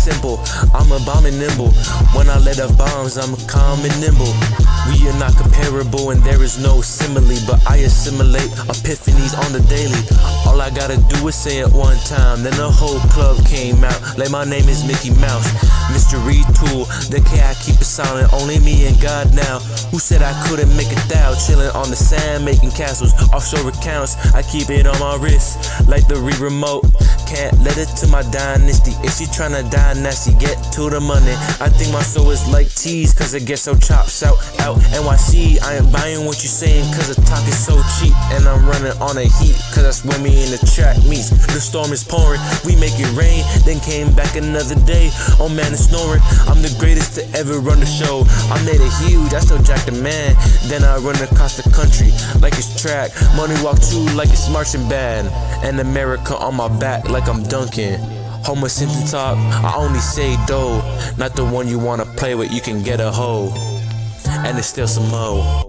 simple. I'm a bomb and nimble. When I let off bombs, I'm calm and nimble. We are not comparable and there is no simile, but I assimilate epiphanies on the daily. All I gotta do is say it one time, then the whole club came out like my name is Mickey Mouse. Mystery tool, the K I keep it silent, only me and God now. Who said I couldn't make it thou? Chilling on the sand, making castles, offshore accounts. I keep it on my wrist, like the remote. Can't let it to my dynasty. If she tryna die nasty, get to the money. I think my soul is like cheese, cause it gets so chops out NYC. I ain't buying what you saying, cause the talk is so cheap. And I'm running on a heat, cause that's when me and the track meets. The storm is pouring, we make it rain, then came back another day. Oh man, it's snoring. I'm the greatest to ever run the show. I made it huge, I still jack the man. Then I run across the country like it's track. Money walk through like it's marching band. And America on my back like I'm dunking. Homer Simpson talk, I only say dough. Not the one you wanna play with, you can get a hoe. And it's still some mo.